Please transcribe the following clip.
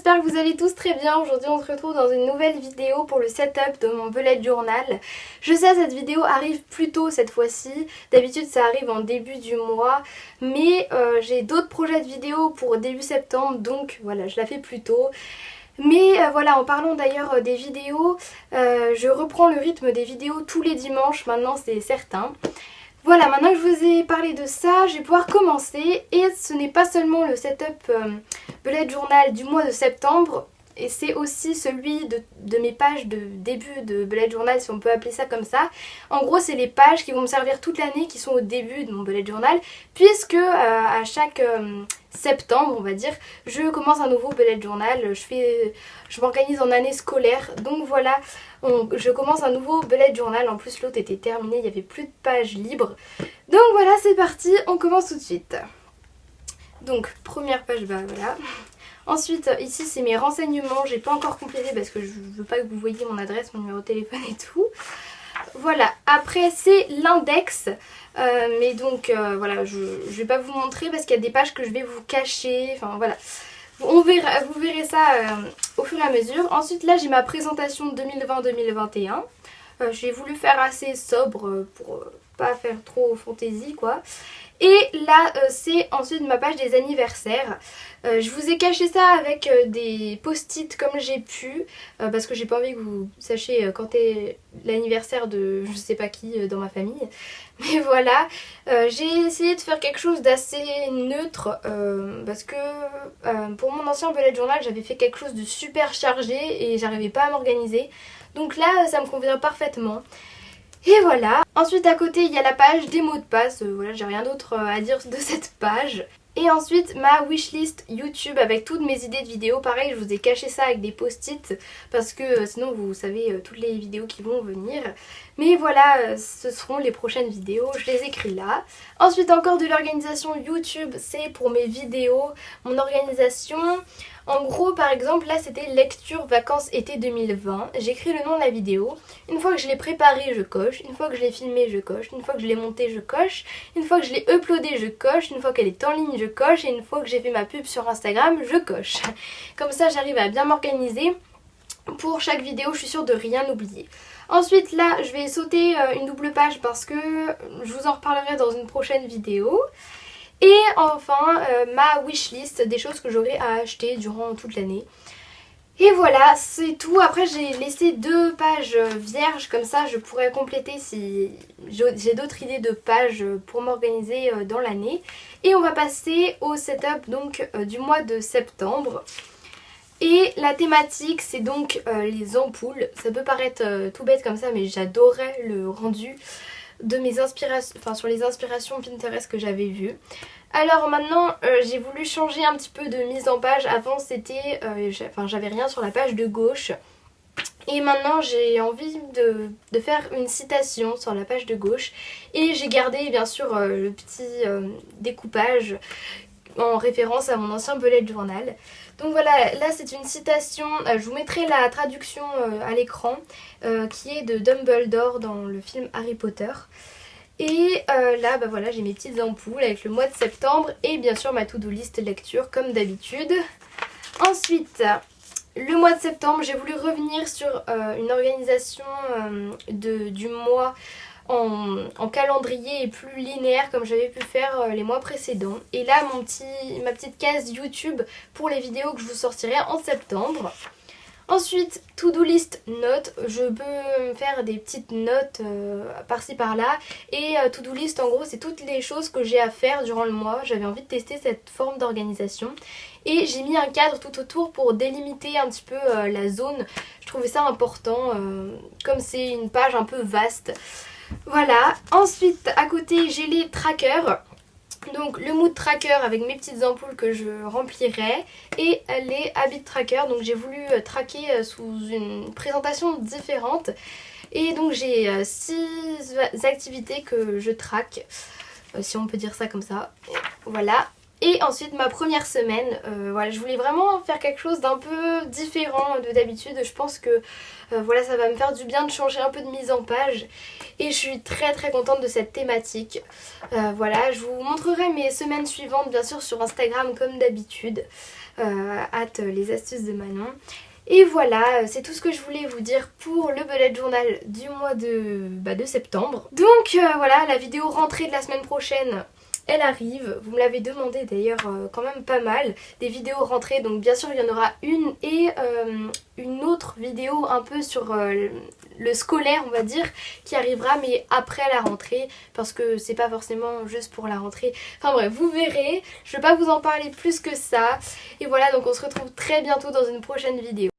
j'espère que vous allez tous très bien. Aujourd'hui on se retrouve dans une nouvelle vidéo pour le setup de mon bullet journal. Je sais, cette vidéo arrive plus tôt cette fois-ci, d'habitude ça arrive en début du mois, mais j'ai d'autres projets de vidéos pour début septembre, donc voilà, je la fais plus tôt. Mais voilà, en parlant d'ailleurs des vidéos, je reprends le rythme des vidéos tous les dimanches maintenant, c'est certain. Voilà, maintenant que je vous ai parlé de ça, je vais pouvoir commencer. Et ce n'est pas seulement le setup bullet journal du mois de septembre, et c'est aussi celui de mes pages de début de bullet journal, si on peut appeler ça comme ça. En gros, c'est les pages qui vont me servir toute l'année, qui sont au début de mon bullet journal, puisque à chaque septembre, on va dire, je commence un nouveau bullet journal. Je m'organise en année scolaire, donc voilà, je commence un nouveau bullet journal. En plus, l'autre était terminé, il n'y avait plus de pages libres. Donc voilà, c'est parti, on commence tout de suite. Donc, première page, bah voilà. Ensuite, ici, c'est mes renseignements. J'ai pas encore complété parce que je veux pas que vous voyiez mon adresse, mon numéro de téléphone et tout. Voilà, après, c'est l'index. Mais donc, voilà, je vais pas vous montrer parce qu'il y a des pages que je vais vous cacher. Enfin, voilà. Vous verrez ça au fur et à mesure. Ensuite, là, j'ai ma présentation 2020-2021. J'ai voulu faire assez sobre pour pas faire trop fantaisie, quoi. Et là, c'est ensuite ma page des anniversaires. Je vous ai caché ça avec des post-it comme j'ai pu, parce que j'ai pas envie que vous sachiez quand est l'anniversaire de je sais pas qui dans ma famille. Mais voilà, j'ai essayé de faire quelque chose d'assez neutre, parce que pour mon ancien bullet journal, j'avais fait quelque chose de super chargé et j'arrivais pas à m'organiser. Donc là, ça me convient parfaitement. Et voilà. Ensuite à côté il y a la page des mots de passe, voilà, j'ai rien d'autre à dire de cette page. Et ensuite ma wishlist YouTube avec toutes mes idées de vidéos. Pareil, je vous ai caché ça avec des post-it parce que sinon vous savez toutes les vidéos qui vont venir. Mais voilà, ce seront les prochaines vidéos, je les écris là. Ensuite encore de l'organisation YouTube, c'est pour mes vidéos, mon organisation. En gros, par exemple, là c'était lecture vacances été 2020. J'écris le nom de la vidéo. Une fois que je l'ai préparée, je coche. Une fois que je l'ai filmée, je coche. Une fois que je l'ai montée, je coche. Une fois que je l'ai uploadée, je coche. Une fois qu'elle est en ligne, je coche. Et une fois que j'ai fait ma pub sur Instagram, je coche. Comme ça, j'arrive à bien m'organiser. Pour chaque vidéo, je suis sûre de rien oublier. Ensuite, là, je vais sauter une double page parce que je vous en reparlerai dans une prochaine vidéo. Et enfin, ma wishlist, des choses que j'aurai à acheter durant toute l'année. Et voilà, c'est tout. Après, j'ai laissé 2 pages vierges, comme ça je pourrais compléter si j'ai d'autres idées de pages pour m'organiser dans l'année. Et on va passer au setup donc du mois de septembre. Et la thématique, c'est donc les ampoules. Ça peut paraître tout bête comme ça, mais j'adorais le rendu de mes inspirations, enfin sur les inspirations Pinterest que j'avais vues. Alors maintenant j'ai voulu changer un petit peu de mise en page. Avant c'était, j'avais rien sur la page de gauche. Et maintenant j'ai envie de faire une citation sur la page de gauche. Et j'ai gardé bien sûr le petit découpage en référence à mon ancien bullet journal. Donc voilà, là c'est une citation, je vous mettrai la traduction à l'écran, qui est de Dumbledore dans le film Harry Potter. Et là bah voilà, j'ai mes petites ampoules avec le mois de septembre et bien sûr ma to-do list lecture comme d'habitude. Ensuite, le mois de septembre, j'ai voulu revenir sur une organisation du mois en calendrier et plus linéaire comme j'avais pu faire les mois précédents. Et là ma petite case YouTube pour les vidéos que je vous sortirai en septembre. Ensuite, to-do list notes, je peux faire des petites notes par-ci par-là. Et to-do list en gros c'est toutes les choses que j'ai à faire durant le mois. J'avais envie de tester cette forme d'organisation. Et j'ai mis un cadre tout autour pour délimiter un petit peu la zone. Je trouvais ça important comme c'est une page un peu vaste. Voilà, ensuite à côté j'ai les trackers. Donc le mood tracker avec mes petites ampoules que je remplirai et les habit tracker. Donc j'ai voulu traquer sous une présentation différente. Et donc j'ai 6 activités que je traque, si on peut dire ça comme ça. Voilà. Et ensuite ma première semaine, voilà, je voulais vraiment faire quelque chose d'un peu différent de d'habitude. Je pense que voilà, ça va me faire du bien de changer un peu de mise en page. Et je suis très très contente de cette thématique. Voilà, je vous montrerai mes semaines suivantes bien sûr sur Instagram comme d'habitude. Hâte les astuces de Manon. Et voilà, c'est tout ce que je voulais vous dire pour le bullet journal du mois de septembre. Donc voilà, la vidéo rentrée de la semaine prochaine, elle arrive. Vous me l'avez demandé d'ailleurs quand même pas mal. Des vidéos rentrées, donc bien sûr il y en aura une et une autre vidéo un peu sur le scolaire on va dire qui arrivera mais après la rentrée parce que c'est pas forcément juste pour la rentrée. Enfin bref, vous verrez, je vais pas vous en parler plus que ça. Et voilà, donc on se retrouve très bientôt dans une prochaine vidéo.